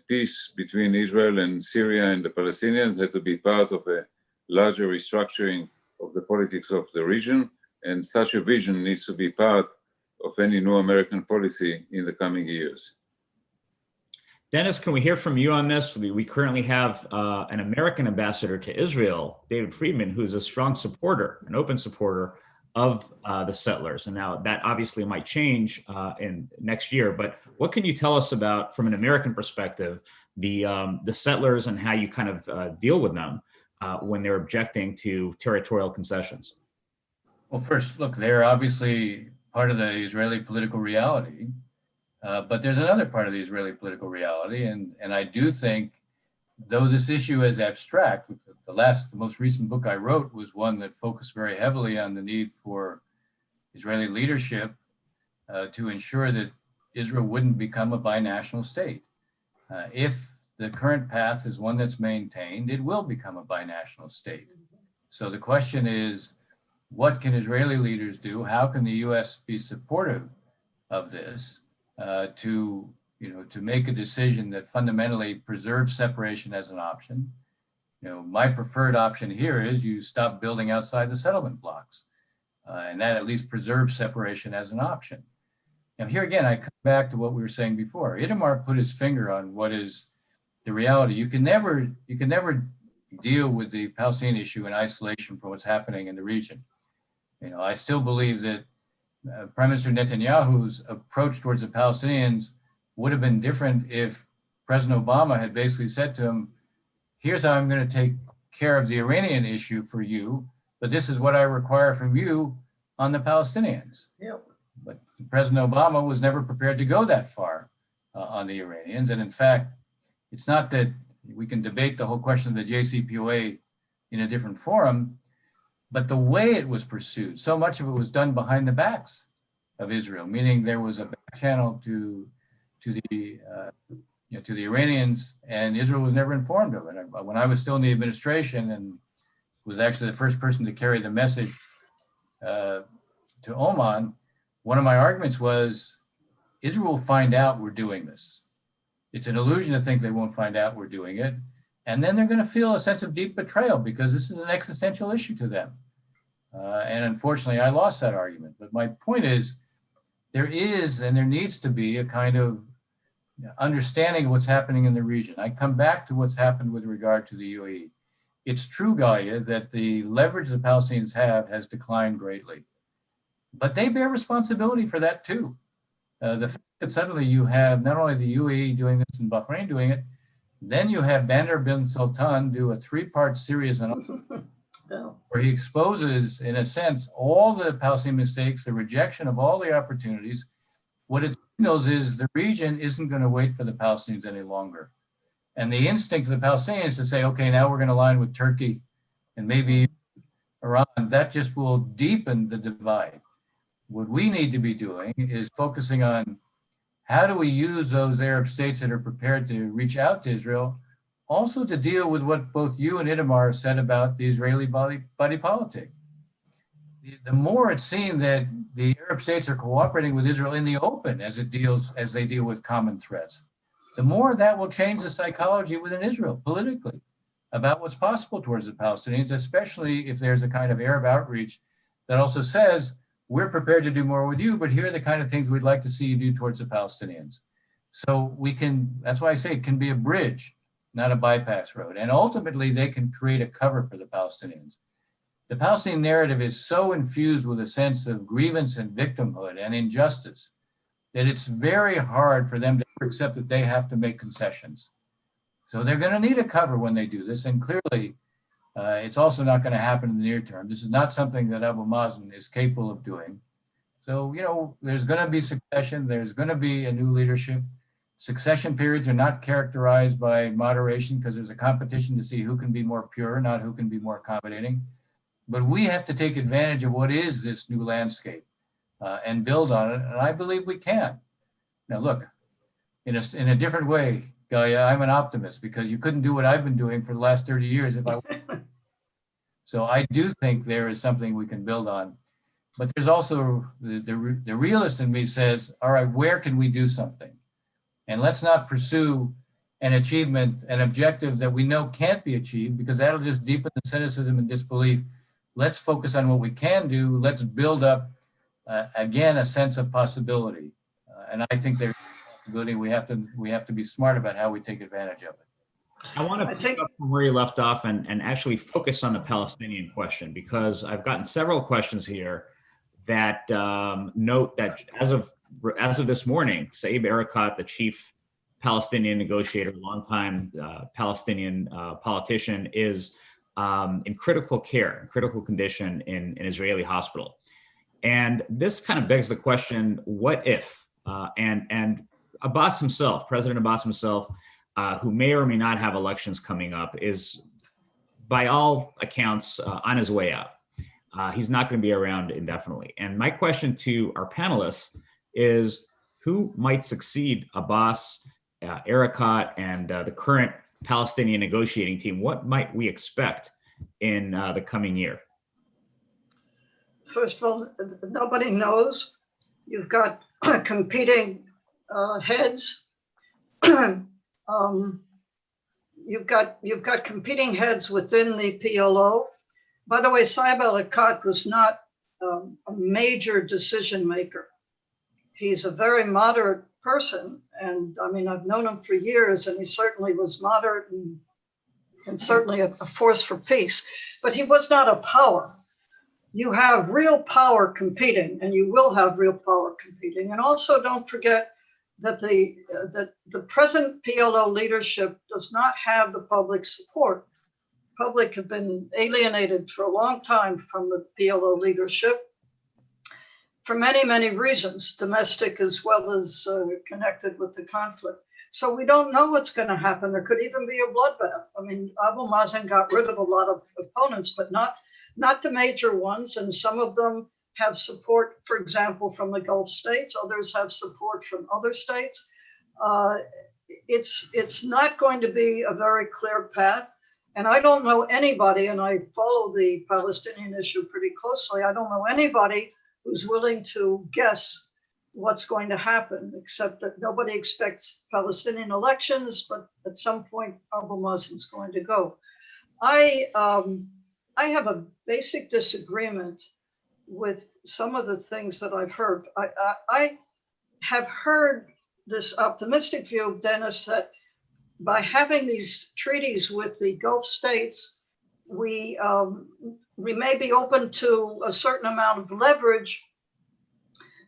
Peace between Israel and Syria and the Palestinians had to be part of a larger restructuring of the politics of the region, and such a vision needs to be part of any new American policy in the coming years. Dennis, can we hear from you on this? We currently have an American ambassador to Israel, David Friedman, who's a strong supporter, an open supporter of the settlers. And now that obviously might change in next year, but what can you tell us about, from an American perspective, the settlers and how you kind of deal with them when they're objecting to territorial concessions? Well, first, look, they're obviously part of the Israeli political reality, but there's another part of the Israeli political reality, and I do think, though this issue is abstract, the most recent book I wrote was one that focused very heavily on the need for Israeli leadership to ensure that Israel wouldn't become a binational state. If the current path is one that's maintained, it will become a binational state. So the question is, what can Israeli leaders do? How can the U.S. be supportive of this to make a decision that fundamentally preserves separation as an option? My preferred option here is you stop building outside the settlement blocks, and that at least preserves separation as an option. Now, here again, I come back to what we were saying before. Itamar put his finger on what is the reality. You can never deal with the Palestinian issue in isolation from what's happening in the region. I still believe that Prime Minister Netanyahu's approach towards the Palestinians would have been different if President Obama had basically said to him, here's how I'm going to take care of the Iranian issue for you, but this is what I require from you on the Palestinians. Yep. But President Obama was never prepared to go that far on the Iranians. And in fact, it's not that we can debate the whole question of the JCPOA in a different forum, but the way it was pursued, so much of it was done behind the backs of Israel, meaning there was a back channel to the Iranians, and Israel was never informed of it. When I was still in the administration and was actually the first person to carry the message to Oman, one of my arguments was Israel will find out we're doing this. It's an illusion to think they won't find out we're doing it. And then they're going to feel a sense of deep betrayal because this is an existential issue to them. And unfortunately, I lost that argument. But my point is, there is and there needs to be a kind of understanding of what's happening in the region. I come back to what's happened with regard to the UAE. It's true, Galia, that the leverage the Palestinians have has declined greatly. But they bear responsibility for that too. The fact that suddenly you have not only the UAE doing this and Bahrain doing it, then you have Bandar bin Sultan do a 3-part series on where he exposes, in a sense, all the Palestinian mistakes, the rejection of all the opportunities. What it signals is the region isn't going to wait for the Palestinians any longer. And the instinct of the Palestinians is to say, okay, now we're going to align with Turkey and maybe Iran. That just will deepen the divide. What we need to be doing is focusing on how do we use those Arab states that are prepared to reach out to Israel also to deal with what both you and Itamar said about the Israeli body politic. The more it's seen that the Arab states are cooperating with Israel in the open as they deal with common threats, the more that will change the psychology within Israel politically about what's possible towards the Palestinians, especially if there's a kind of Arab outreach that also says, we're prepared to do more with you, but here are the kind of things we'd like to see you do towards the Palestinians. So that's why I say it can be a bridge, not a bypass road. And ultimately, they can create a cover for the Palestinians. The Palestinian narrative is so infused with a sense of grievance and victimhood and injustice that it's very hard for them to accept that they have to make concessions. So they're going to need a cover when they do this. And clearly, It's also not going to happen in the near term. This is not something that Abu Mazen is capable of doing. So, you know, there's going to be succession. There's going to be a new leadership. Succession periods are not characterized by moderation because there's a competition to see who can be more pure, not who can be more accommodating. But we have to take advantage of what is this new landscape and build on it. And I believe we can. Now, look, in a different way, Galia, I'm an optimist because you couldn't do what I've been doing for the last 30 years if I were. So I do think there is something we can build on. But there's also the realist in me says, all right, where can we do something? And let's not pursue an achievement, an objective that we know can't be achieved because that'll just deepen the cynicism and disbelief. Let's focus on what we can do. Let's build up, again, a sense of possibility. And I think there's a possibility. We have to be smart about how we take advantage of it. I want to pick up from where you left off and actually focus on the Palestinian question, because I've gotten several questions here that note that as of this morning, Saeb Erekat, the chief Palestinian negotiator, longtime Palestinian politician, is in critical care, critical condition in an Israeli hospital. And this kind of begs the question, what if? And Abbas himself, President Abbas himself, who may or may not have elections coming up, is by all accounts on his way out. He's not going to be around indefinitely. And my question to our panelists is, who might succeed Abbas, Erekat, and the current Palestinian negotiating team? What might we expect in the coming year? First of all, nobody knows. You've got competing heads. You've got competing heads within the PLO. By the way, Saeb Erekat was not a major decision maker. He's a very moderate person, and I mean, I've known him for years, and he certainly was moderate and certainly a force for peace. But he was not a power. You have real power competing, and you will have real power competing. And also, don't forget that the present PLO leadership does not have the public support. Public have been alienated for a long time from the PLO leadership for many, many reasons, domestic as well as connected with the conflict. So we don't know what's going to happen. There could even be a bloodbath. I mean, Abu Mazen got rid of a lot of opponents, but not the major ones. And some of them have support, for example, from the Gulf states. Others have support from other states. It's not going to be a very clear path. And I don't know anybody, and I follow the Palestinian issue pretty closely, I don't know anybody who's willing to guess what's going to happen, except that nobody expects Palestinian elections, but at some point Abu Mazen's going to go. I have a basic disagreement with some of the things that I've heard. I have heard this optimistic view of Dennis that by having these treaties with the Gulf states, we may be open to a certain amount of leverage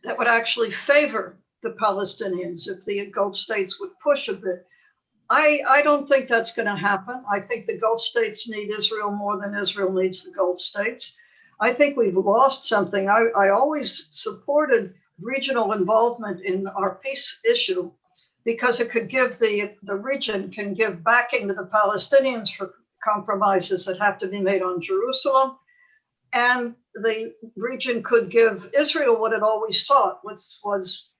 that would actually favor the Palestinians if the Gulf states would push a bit. I don't think that's going to happen. I think the Gulf states need Israel more than Israel needs the Gulf states. I think we've lost something. I always supported regional involvement in our peace issue because it could give the region can give backing to the Palestinians for compromises that have to be made on Jerusalem. And the region could give Israel what it always sought, which was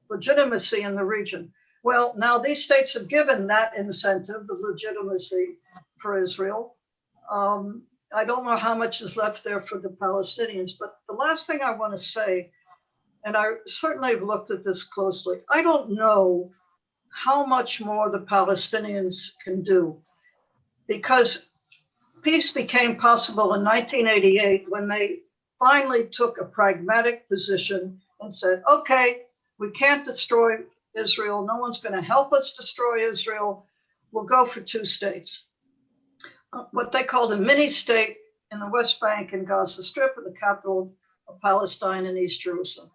legitimacy in the region. Well, now these states have given that incentive, the legitimacy for Israel. I don't know how much is left there for the Palestinians, but the last thing I want to say, and I certainly have looked at this closely, I don't know how much more the Palestinians can do, because peace became possible in 1988 when they finally took a pragmatic position and said, okay, we can't destroy Israel. No one's going to help us destroy Israel. We'll go for two states. What they called a mini state in the West Bank and Gaza Strip, and the capital of Palestine and East Jerusalem.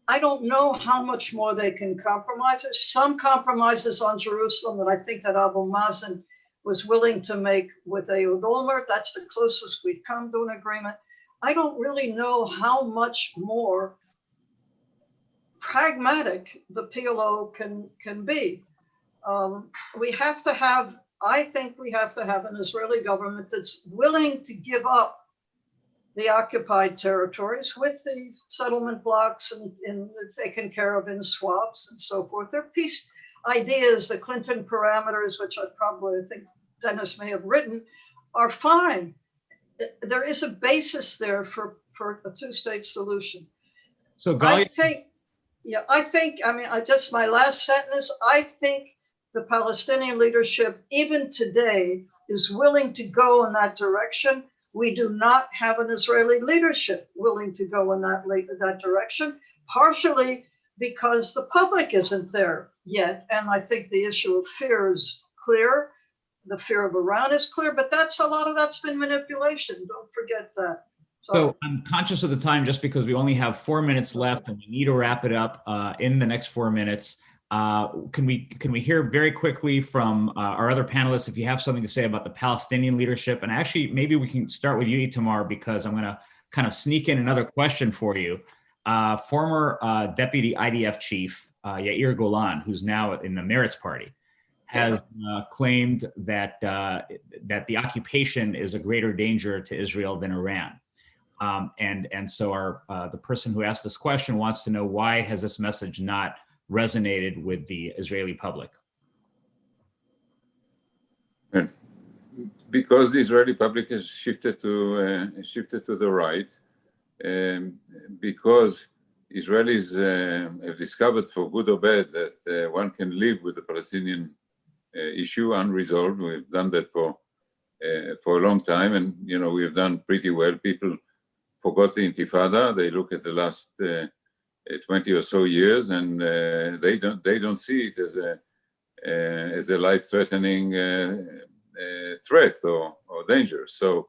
I don't know how much more they can compromise. There's some compromises on Jerusalem that I think that Abu Mazen was willing to make with Ehud Olmert. That's the closest we've come to an agreement. I don't really know how much more pragmatic the PLO can be. We have to have, I think we have to have an Israeli government that's willing to give up the occupied territories with the settlement blocks and taken care of in swaps and so forth. Their peace ideas, the Clinton parameters, which I think Dennis may have written, are fine. There is a basis there for a two-state solution. So Galia, just my last sentence, I think the Palestinian leadership, even today, is willing to go in that direction. We do not have an Israeli leadership willing to go in that direction, partially because the public isn't there yet. And I think the issue of fear is clear. The fear of Iran is clear, but a lot of that's been manipulation. Don't forget that. So I'm conscious of the time just because we only have 4 minutes left and we need to wrap it up in the next 4 minutes. Can we hear very quickly from our other panelists if you have something to say about the Palestinian leadership? And actually, maybe we can start with you, Itamar, because I'm going to kind of sneak in another question for you. Former Deputy IDF Chief Yair Golan, who's now in the Meretz Party, has claimed that the occupation is a greater danger to Israel than Iran. And so the person who asked this question wants to know, why has this message not resonated with the Israeli public? Because the Israeli public has shifted to the right, because Israelis have discovered, for good or bad, that one can live with the Palestinian issue unresolved. We've done that for a long time, and we have done pretty well. People forgot the Intifada. They look at the last 20 or so years, and they don't see it as a life-threatening threat or danger. So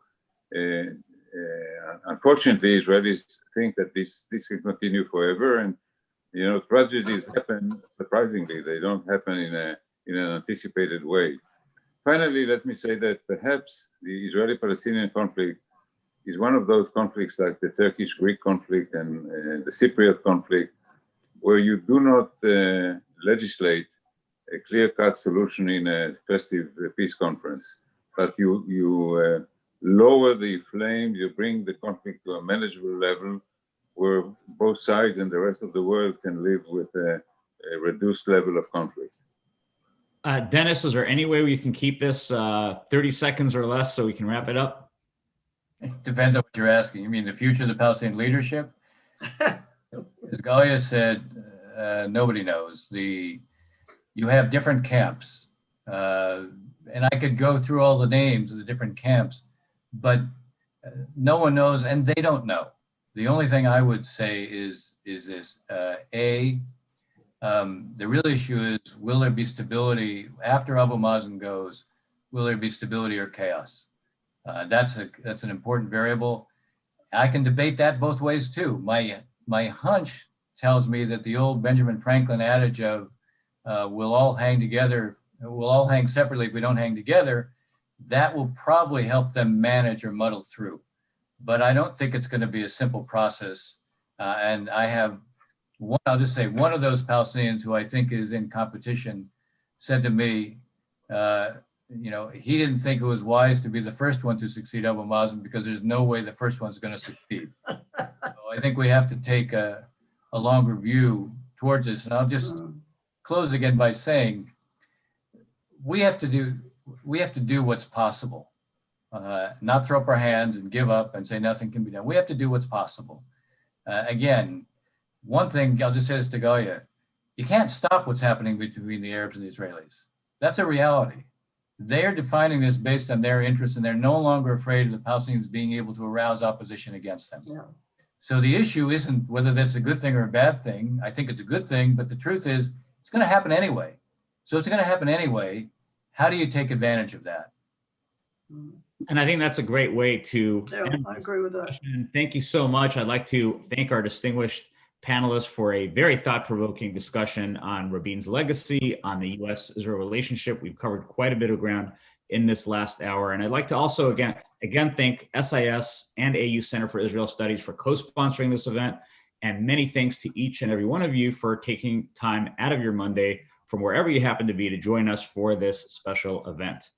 unfortunately, Israelis think that this can continue forever, and tragedies happen surprisingly. They don't happen in an anticipated way. Finally, let me say that perhaps the Israeli-Palestinian conflict is one of those conflicts like the Turkish-Greek conflict and the Cypriot conflict, where you do not legislate a clear-cut solution in a festive peace conference, but you lower the flames, you bring the conflict to a manageable level where both sides and the rest of the world can live with a reduced level of conflict. Dennis, is there any way we can keep this 30 seconds or less so we can wrap it up? It depends on what you're asking. You mean the future of the Palestinian leadership? As Galia said, nobody knows. You have different camps. And I could go through all the names of the different camps, but no one knows, and they don't know. The only thing I would say is this: the real issue is, will there be stability after Abu Mazen goes? Will there be stability or chaos? That's an important variable. I can debate that both ways too. My hunch tells me that the old Benjamin Franklin adage of we'll all hang together, we'll all hang separately if we don't hang together, that will probably help them manage or muddle through. But I don't think it's going to be a simple process. And I have I'll just say, one of those Palestinians who I think is in competition said to me, he didn't think it was wise to be the first one to succeed Abu Mazen because there's no way the first one's going to succeed. So I think we have to take a longer view towards this. And I'll just close again by saying we have to do what's possible, not throw up our hands and give up and say nothing can be done. We have to do what's possible. Again, one thing, I'll just say this to Galia, you can't stop what's happening between the Arabs and the Israelis. That's a reality. They're defining this based on their interests, and they're no longer afraid of the Palestinians being able to arouse opposition against them. Yeah. So the issue isn't whether that's a good thing or a bad thing. I think it's a good thing, but the truth is it's going to happen anyway. So it's going to happen anyway. How do you take advantage of that? And I think that's a great way to end. I agree with that. Thank you so much. I'd like to thank our distinguished panelists for a very thought-provoking discussion on Rabin's legacy, on the U.S.-Israel relationship. We've covered quite a bit of ground. in this last hour. And I'd like to also again thank SIS and AU Center for Israel Studies for co-sponsoring this event. And many thanks to each and every one of you for taking time out of your Monday from wherever you happen to be to join us for this special event.